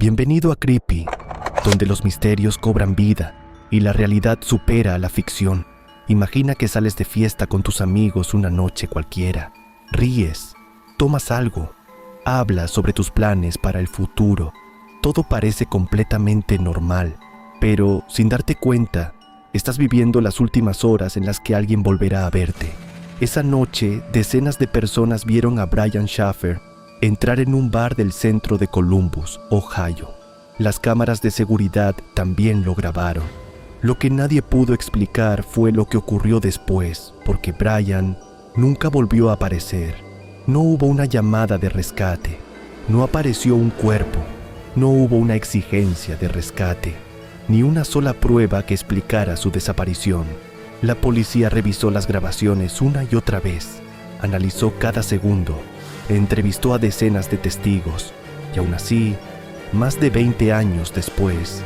Bienvenido a Creepy, donde los misterios cobran vida y la realidad supera a la ficción. Imagina que sales de fiesta con tus amigos una noche cualquiera. Ríes, tomas algo, hablas sobre tus planes para el futuro. Todo parece completamente normal, pero sin darte cuenta, estás viviendo las últimas horas en las que alguien volverá a verte. Esa noche, decenas de personas vieron a Brian Shaffer entrar en un bar del centro de Columbus, Ohio. Las cámaras de seguridad también lo grabaron. Lo que nadie pudo explicar fue lo que ocurrió después, porque Brian nunca volvió a aparecer. No hubo una llamada de rescate, no apareció un cuerpo, no hubo una exigencia de rescate, ni una sola prueba que explicara su desaparición. La policía revisó las grabaciones una y otra vez, analizó cada segundo, entrevistó a decenas de testigos, y aún así, más de 20 años después,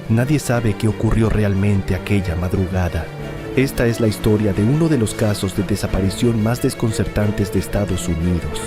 nadie sabe qué ocurrió realmente aquella madrugada. Esta es la historia de uno de los casos de desaparición más desconcertantes de Estados Unidos.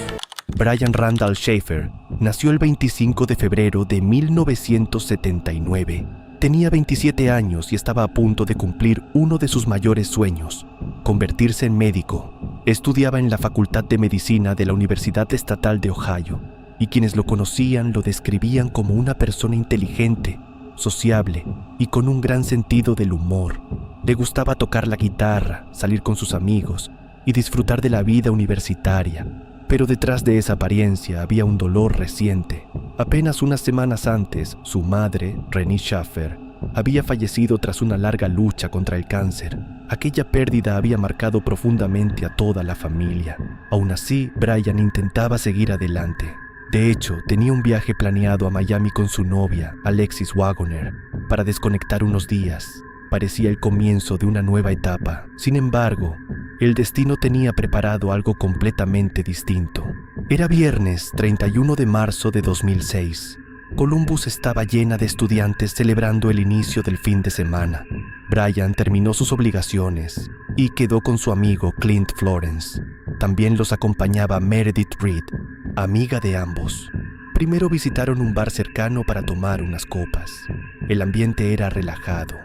Brian Randall Shaffer nació el 25 de febrero de 1979. Tenía 27 años y estaba a punto de cumplir uno de sus mayores sueños, convertirse en médico. Estudiaba en la Facultad de Medicina de la Universidad Estatal de Ohio, y quienes lo conocían lo describían como una persona inteligente, sociable y con un gran sentido del humor. Le gustaba tocar la guitarra, salir con sus amigos y disfrutar de la vida universitaria. Pero detrás de esa apariencia había un dolor reciente. Apenas unas semanas antes, su madre, Renee Shaffer, había fallecido tras una larga lucha contra el cáncer. Aquella pérdida había marcado profundamente a toda la familia. Aún así, Brian intentaba seguir adelante. De hecho, tenía un viaje planeado a Miami con su novia, Alexis Wagoner, para desconectar unos días. Parecía el comienzo de una nueva etapa. Sin embargo, el destino tenía preparado algo completamente distinto. Era viernes 31 de marzo de 2006. Columbus estaba llena de estudiantes celebrando el inicio del fin de semana. Brian terminó sus obligaciones y quedó con su amigo Clint Florence. También los acompañaba Meredith Reed, amiga de ambos. Primero visitaron un bar cercano para tomar unas copas. El ambiente era relajado,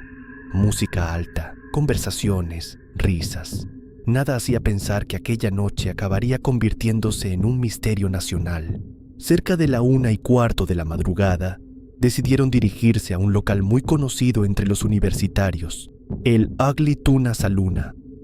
música alta, conversaciones, risas. Nada hacía pensar que aquella noche acabaría convirtiéndose en un misterio nacional. Cerca de la 1:15 de la madrugada, decidieron dirigirse a un local muy conocido entre los universitarios, el Ugly Tuna Saloon,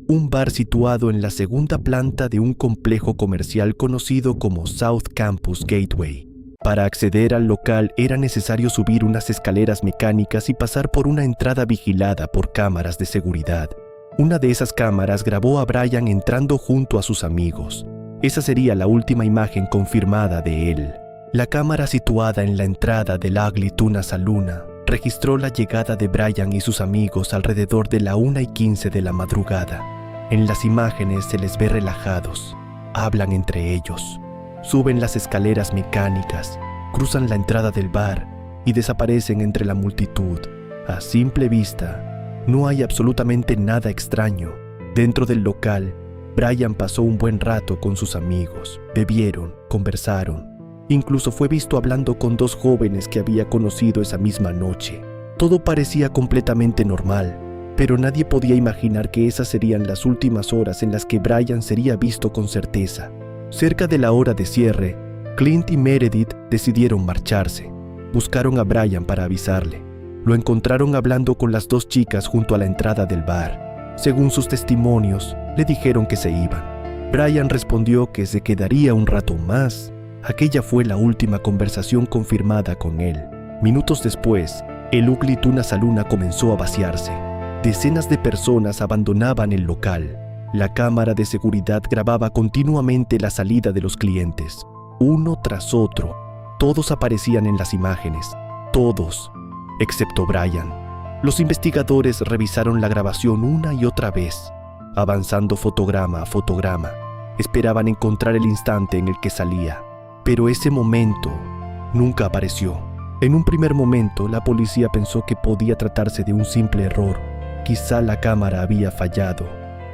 un bar situado en la segunda planta de un complejo comercial conocido como South Campus Gateway. Para acceder al local era necesario subir unas escaleras mecánicas y pasar por una entrada vigilada por cámaras de seguridad. Una de esas cámaras grabó a Brian entrando junto a sus amigos. Esa sería la última imagen confirmada de él. La cámara situada en la entrada del Ugly Tuna Saloon registró la llegada de Brian y sus amigos alrededor de la 1:15 de la madrugada. En las imágenes se les ve relajados, hablan entre ellos, suben las escaleras mecánicas, cruzan la entrada del bar y desaparecen entre la multitud. A simple vista, no hay absolutamente nada extraño. Dentro del local, Brian pasó un buen rato con sus amigos, bebieron, conversaron. Incluso fue visto hablando con dos jóvenes que había conocido esa misma noche. Todo parecía completamente normal, pero nadie podía imaginar que esas serían las últimas horas en las que Brian sería visto con certeza. Cerca de la hora de cierre, Clint y Meredith decidieron marcharse. Buscaron a Brian para avisarle. Lo encontraron hablando con las dos chicas junto a la entrada del bar. Según sus testimonios, le dijeron que se iban. Brian respondió que se quedaría un rato más. Aquella fue la última conversación confirmada con él. Minutos después, el Ugly Tuna Saloon comenzó a vaciarse. Decenas de personas abandonaban el local. La cámara de seguridad grababa continuamente la salida de los clientes, uno tras otro. Todos aparecían en las imágenes, todos, excepto Brian. Los investigadores revisaron la grabación una y otra vez, avanzando fotograma a fotograma. Esperaban encontrar el instante en el que salía, pero ese momento nunca apareció. En un primer momento, la policía pensó que podía tratarse de un simple error. Quizá la cámara había fallado.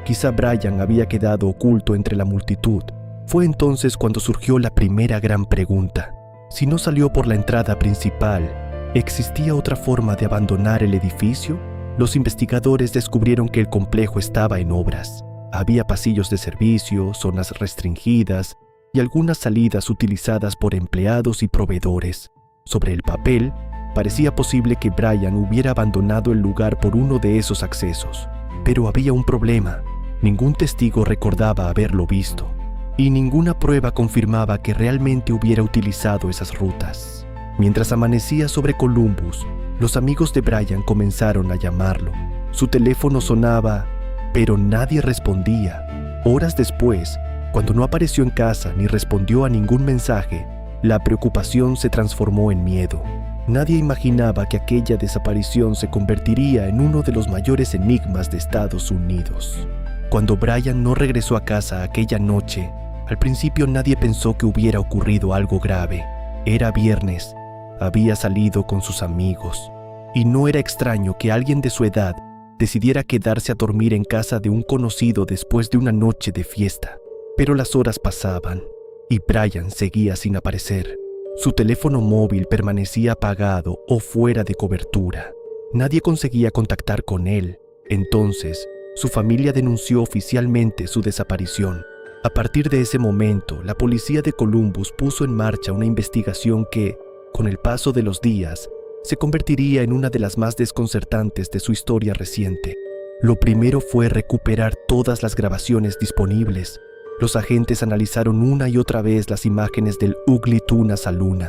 Quizá Brian había quedado oculto entre la multitud. Fue entonces cuando surgió la primera gran pregunta. Si no salió por la entrada principal, ¿existía otra forma de abandonar el edificio? Los investigadores descubrieron que el complejo estaba en obras. Había pasillos de servicio, zonas restringidas y algunas salidas utilizadas por empleados y proveedores. Sobre el papel, parecía posible que Brian hubiera abandonado el lugar por uno de esos accesos. Pero había un problema. Ningún testigo recordaba haberlo visto, y ninguna prueba confirmaba que realmente hubiera utilizado esas rutas. Mientras amanecía sobre Columbus, los amigos de Brian comenzaron a llamarlo. Su teléfono sonaba, pero nadie respondía. Horas después, cuando no apareció en casa ni respondió a ningún mensaje, la preocupación se transformó en miedo. Nadie imaginaba que aquella desaparición se convertiría en uno de los mayores enigmas de Estados Unidos. Cuando Brian no regresó a casa aquella noche, al principio nadie pensó que hubiera ocurrido algo grave. Era viernes, había salido con sus amigos, y no era extraño que alguien de su edad decidiera quedarse a dormir en casa de un conocido después de una noche de fiesta. Pero las horas pasaban, y Brian seguía sin aparecer. Su teléfono móvil permanecía apagado o fuera de cobertura. Nadie conseguía contactar con él. Entonces, su familia denunció oficialmente su desaparición. A partir de ese momento, la policía de Columbus puso en marcha una investigación que, con el paso de los días, se convertiría en una de las más desconcertantes de su historia reciente. Lo primero fue recuperar todas las grabaciones disponibles. Los agentes analizaron una y otra vez las imágenes del Ugly Tuna Saloon.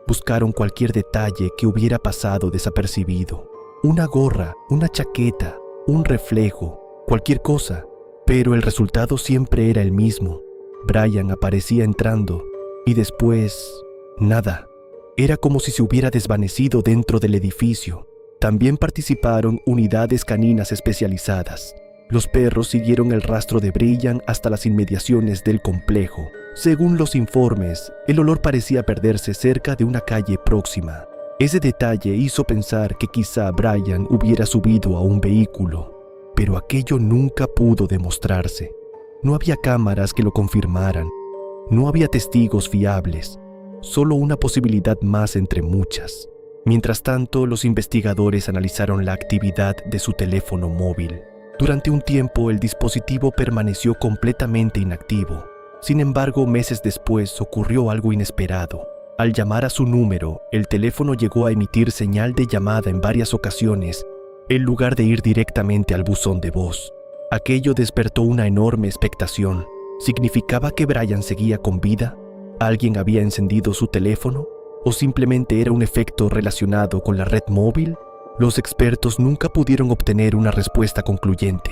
Buscaron cualquier detalle que hubiera pasado desapercibido. Una gorra, una chaqueta, un reflejo, cualquier cosa. Pero el resultado siempre era el mismo. Brian aparecía entrando y después, nada. Era como si se hubiera desvanecido dentro del edificio. También participaron unidades caninas especializadas. Los perros siguieron el rastro de Brian hasta las inmediaciones del complejo. Según los informes, el olor parecía perderse cerca de una calle próxima. Ese detalle hizo pensar que quizá Brian hubiera subido a un vehículo, pero aquello nunca pudo demostrarse. No había cámaras que lo confirmaran. No había testigos fiables. Solo una posibilidad más entre muchas. Mientras tanto, los investigadores analizaron la actividad de su teléfono móvil. Durante un tiempo, el dispositivo permaneció completamente inactivo. Sin embargo, meses después ocurrió algo inesperado. Al llamar a su número, el teléfono llegó a emitir señal de llamada en varias ocasiones, en lugar de ir directamente al buzón de voz. Aquello despertó una enorme expectación. ¿Significaba que Brian seguía con vida? ¿Alguien había encendido su teléfono? ¿O simplemente era un efecto relacionado con la red móvil? Los expertos nunca pudieron obtener una respuesta concluyente.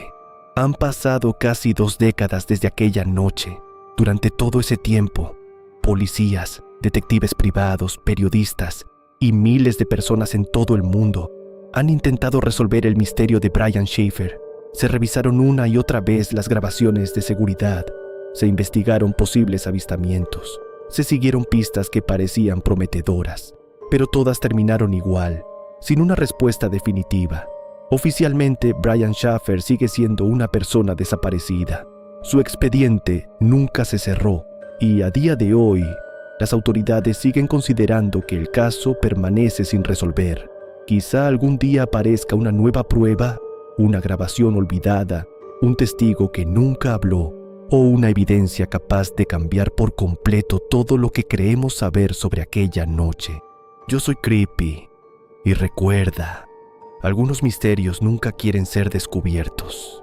Han pasado casi 2 décadas desde aquella noche. Durante todo ese tiempo, policías, detectives privados, periodistas y miles de personas en todo el mundo han intentado resolver el misterio de Brian Shaffer. Se revisaron una y otra vez las grabaciones de seguridad. Se investigaron posibles avistamientos. Se siguieron pistas que parecían prometedoras, pero todas terminaron igual, sin una respuesta definitiva. Oficialmente, Brian Shaffer sigue siendo una persona desaparecida. Su expediente nunca se cerró y a día de hoy, las autoridades siguen considerando que el caso permanece sin resolver. Quizá algún día aparezca una nueva prueba, una grabación olvidada, un testigo que nunca habló o una evidencia capaz de cambiar por completo todo lo que creemos saber sobre aquella noche. Yo soy Creepy y recuerda, algunos misterios nunca quieren ser descubiertos.